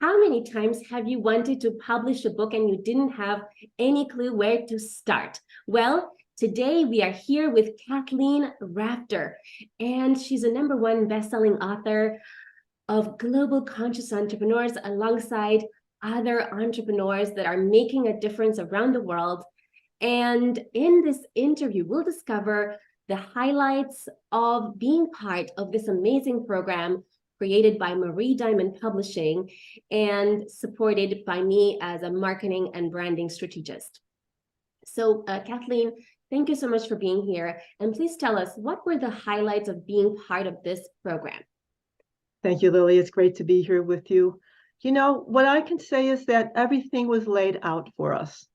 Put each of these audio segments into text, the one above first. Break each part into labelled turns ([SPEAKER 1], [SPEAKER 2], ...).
[SPEAKER 1] How many times have you wanted to publish a book and you didn't have any clue where to start? Well, today we are here with Kathleen Rafter, and she's a #1 best-selling author of Global Conscious Entrepreneurs alongside other entrepreneurs that are making a difference around the world. And in this interview, we'll discover the highlights of being part of this amazing program created by Marie Diamond Publishing and supported by me as a marketing and branding strategist. So Kathleen, thank you so much for being here. And please tell us, what were the highlights of being part of this program?
[SPEAKER 2] Thank you, Lily. It's great to be here with you. You know, what I can say is that everything was laid out for us.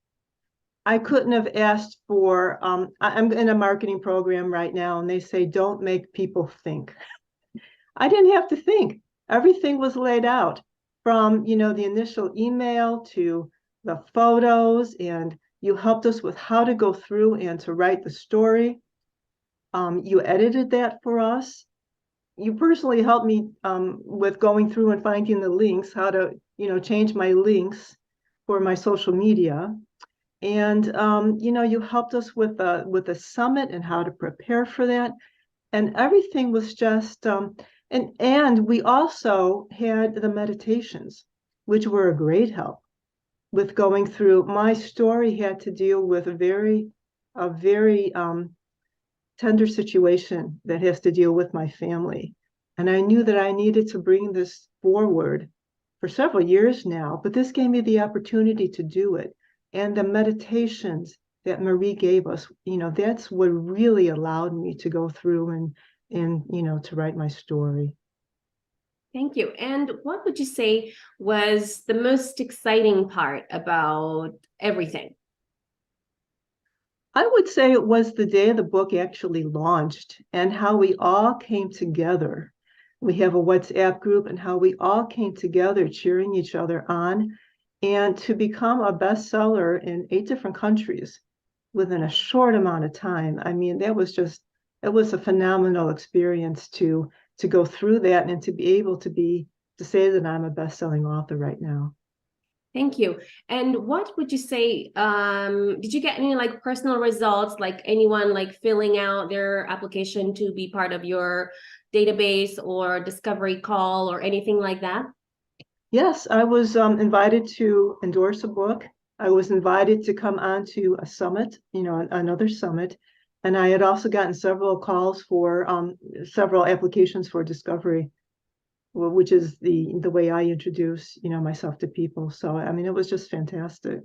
[SPEAKER 2] I couldn't have asked for, I'm in a marketing program right now, and they say, don't make people think. I didn't have to think. Everything was laid out from, the initial email to the photos, and you helped us with how to go through and to write the story. You edited that for us. You personally helped me with going through and finding the links, how to, change my links for my social media. And, you helped us with the summit and how to prepare for that. And everything was just, and we also had the meditations, which were a great help with going through. My story had to deal with a very tender situation that has to deal with my family. And I knew that I needed to bring this forward for several years now, but this gave me the opportunity to do it. And the meditations that Marie gave us, that's what really allowed me to go through and to write my story.
[SPEAKER 1] Thank you. And what would you say was the most exciting part about everything?
[SPEAKER 2] I would say it was the day the book actually launched and how we all came together. We have a WhatsApp group, and how we all came together cheering each other on, and to become a bestseller in 8 different countries within a short amount of time. I mean, it was a phenomenal experience to go through that and to be able to say that I'm a best-selling author right now.
[SPEAKER 1] Thank you. And what would you say, did you get any personal results, like anyone filling out their application to be part of your database or discovery call or anything like that?
[SPEAKER 2] Yes, I was invited to endorse a book. I was invited to come on to a summit, another summit. And I had also gotten several calls for several applications for discovery, which is the way I introduce, myself to people. So, I mean, it was just fantastic.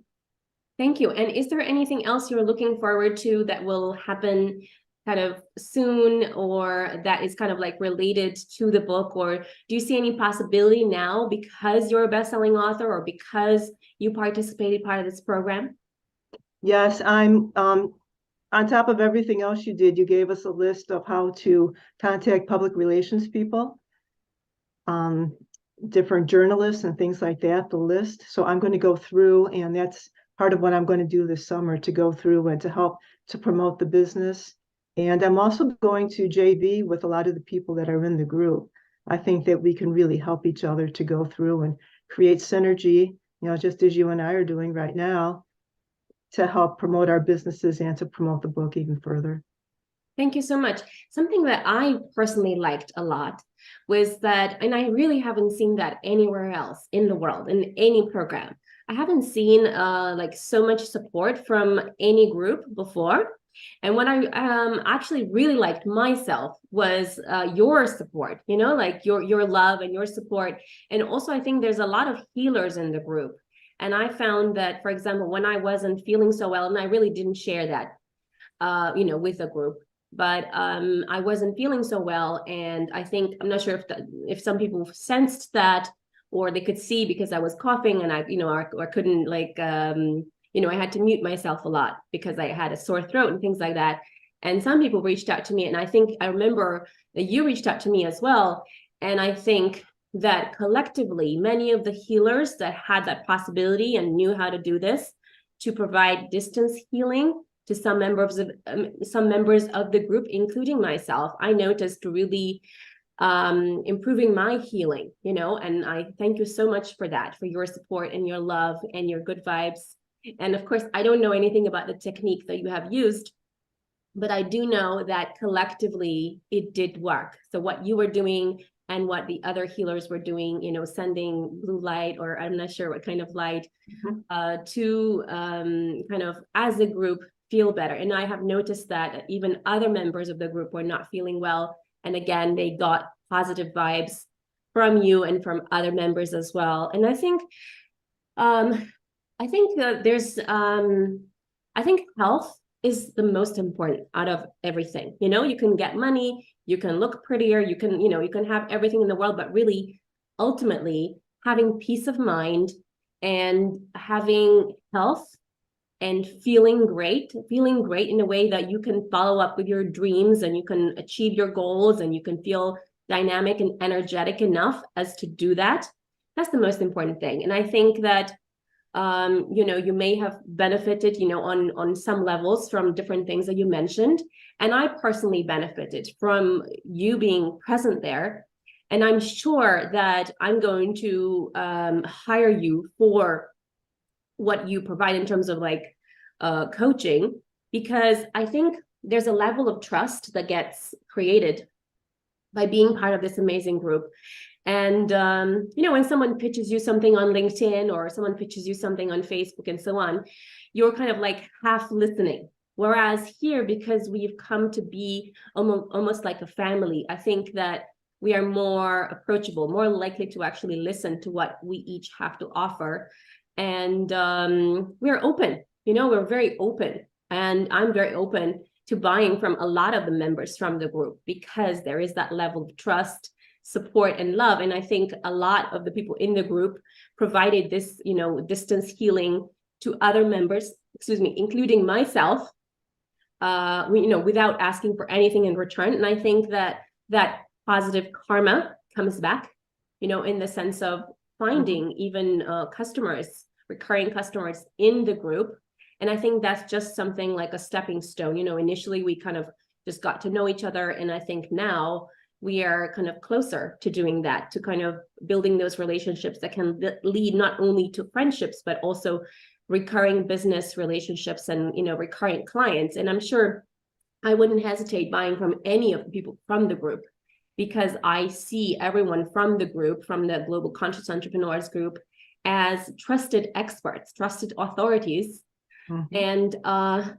[SPEAKER 1] Thank you. And is there anything else you're looking forward to that will happen kind of soon, or that is kind of related to the book? Or do you see any possibility now, because you're a best-selling author or because you participated part of this program?
[SPEAKER 2] Yes, I'm on top of everything else you did. You gave us a list of how to contact public relations people, different journalists and things like that, the list. So I'm going to go through, and that's part of what I'm going to do this summer, to go through and to help to promote the business. And I'm also going to JV with a lot of the people that are in the group. I think that we can really help each other to go through and create synergy, just as you and I are doing right now, to help promote our businesses and to promote the book even further.
[SPEAKER 1] Thank you so much. Something that I personally liked a lot was that, and I really haven't seen that anywhere else in the world, in any program. I haven't seen so much support from any group before. And what I actually really liked myself was your support, your love and your support. And also, I think there's a lot of healers in the group. And I found that, for example, when I wasn't feeling so well, and I really didn't share that, with the group, but I wasn't feeling so well. And I think, I'm not sure if some people sensed that, or they could see, because I was coughing and I couldn't I had to mute myself a lot because I had a sore throat and things like that. And some people reached out to me, and I think I remember that you reached out to me as well. And I think that collectively, many of the healers that had that possibility and knew how to do this to provide distance healing to some members of the group, including myself, I noticed really improving my healing, and I thank you so much for that, for your support and your love and your good vibes. And of course, I don't know anything about the technique that you have used, but I do know that collectively it did work. So what you were doing and what the other healers were doing, sending blue light, or I'm not sure what kind of light, to kind of as a group feel better. And I have noticed that even other members of the group were not feeling well. And again, they got positive vibes from you and from other members as well. And I think I think health is the most important out of everything. You can get money, you can look prettier, you can have everything in the world, but really, ultimately, having peace of mind and having health and feeling great in a way that you can follow up with your dreams and you can achieve your goals and you can feel dynamic and energetic enough as to do that. That's the most important thing. And I think that you may have benefited, on some levels from different things that you mentioned. And I personally benefited from you being present there. And I'm sure that I'm going to hire you for what you provide in terms of coaching, because I think there's a level of trust that gets created by being part of this amazing group. And, when someone pitches you something on LinkedIn or someone pitches you something on Facebook and so on, you're kind of like half listening. Whereas here, because we've come to be almost like a family, I think that we are more approachable, more likely to actually listen to what we each have to offer. And we're open, we're very open. And I'm very open to buying from a lot of the members from the group because there is that level of trust, support, and love. And I think a lot of the people in the group provided this, distance healing to other members, including myself, without asking for anything in return. And I think that that positive karma comes back, in the sense of finding even customers, recurring customers in the group. And I think that's just something like a stepping stone. Initially we kind of just got to know each other. And I think now we are kind of closer to doing that, to kind of building those relationships that can lead not only to friendships, but also recurring business relationships and, recurring clients. And I'm sure I wouldn't hesitate buying from any of the people from the group, because I see everyone from the group, from the Global Conscious Entrepreneurs group, as trusted experts, trusted authorities, and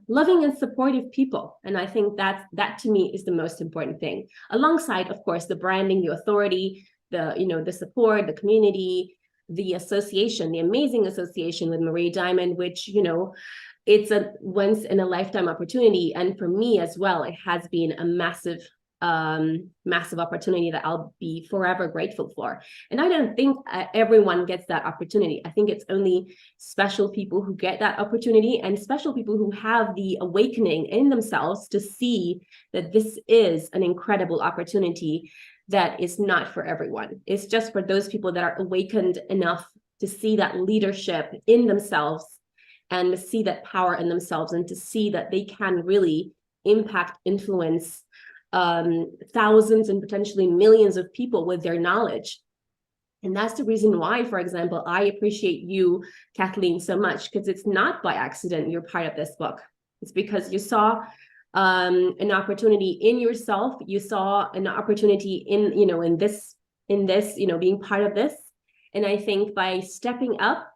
[SPEAKER 1] loving and supportive people. And I think that to me is the most important thing, alongside, of course, the branding, the authority, the support, the community, the association, the amazing association with Marie Diamond, which, it's a once in a lifetime opportunity. And for me as well, it has been a massive opportunity that I'll be forever grateful for. And I don't think everyone gets that opportunity. I think it's only special people who get that opportunity, and special people who have the awakening in themselves to see that this is an incredible opportunity that is not for everyone. It's just for those people that are awakened enough to see that leadership in themselves and to see that power in themselves, and to see that they can really impact, influence thousands and potentially millions of people with their knowledge. And that's the reason why, for example, I appreciate you, Kathleen, so much, because it's not by accident you're part of this book. It's because you saw an opportunity in yourself. You saw an opportunity in this, being part of this. And I think by stepping up,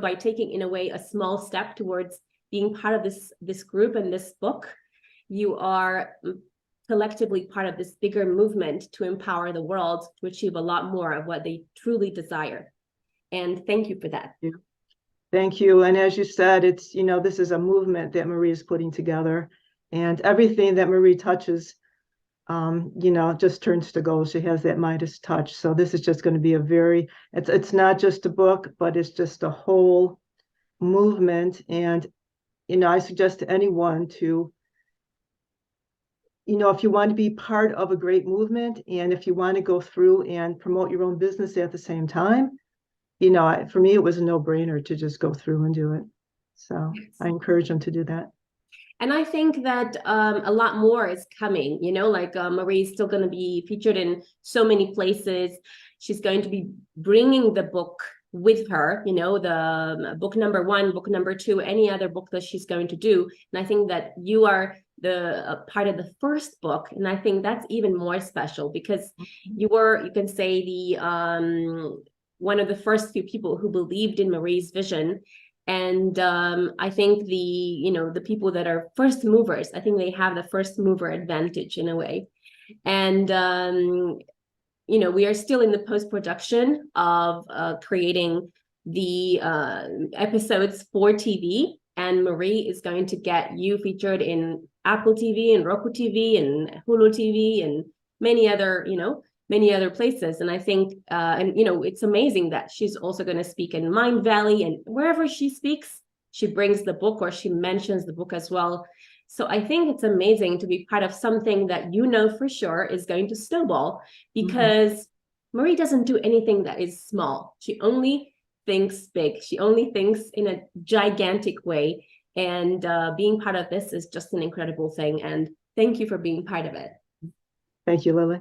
[SPEAKER 1] by taking, in a way, a small step towards being part of this group and this book, you are collectively part of this bigger movement to empower the world to achieve a lot more of what they truly desire. And thank you for that.
[SPEAKER 2] Yeah. Thank you. And as you said, it's, this is a movement that Marie is putting together, and everything that Marie touches, just turns to gold. She has that Midas touch. So this is just going to be it's not just a book, but it's just a whole movement. And, I suggest to anyone to, if you want to be part of a great movement, and if you want to go through and promote your own business at the same time, for me, it was a no-brainer to just go through and do it. So I encourage them to do that.
[SPEAKER 1] And I think that a lot more is coming, you know, like Marie is still going to be featured in so many places. She's going to be bringing the book with her, you know, the book number one, book number two, any other book that she's going to do. And I think that you are the part of the first book. And I think that's even more special because you were, you can say, the one of the first few people who believed in Marie's vision. And I think the, you know, the people that are first movers, I think they have the first mover advantage in a way. And you know, we are still in the post-production of creating the episodes for TV, and Marie is going to get you featured in Apple TV and Roku TV and Hulu TV and many other, you know, many other places. And I think, and you know, it's amazing that she's also going to speak in Mind Valley, and wherever she speaks, she brings the book or she mentions the book as well. So I think it's amazing to be part of something that you know for sure is going to snowball, because Marie doesn't do anything that is small. She only thinks big. She only thinks in a gigantic way. And being part of this is just an incredible thing. And thank you for being part of it.
[SPEAKER 2] Thank you, Lily.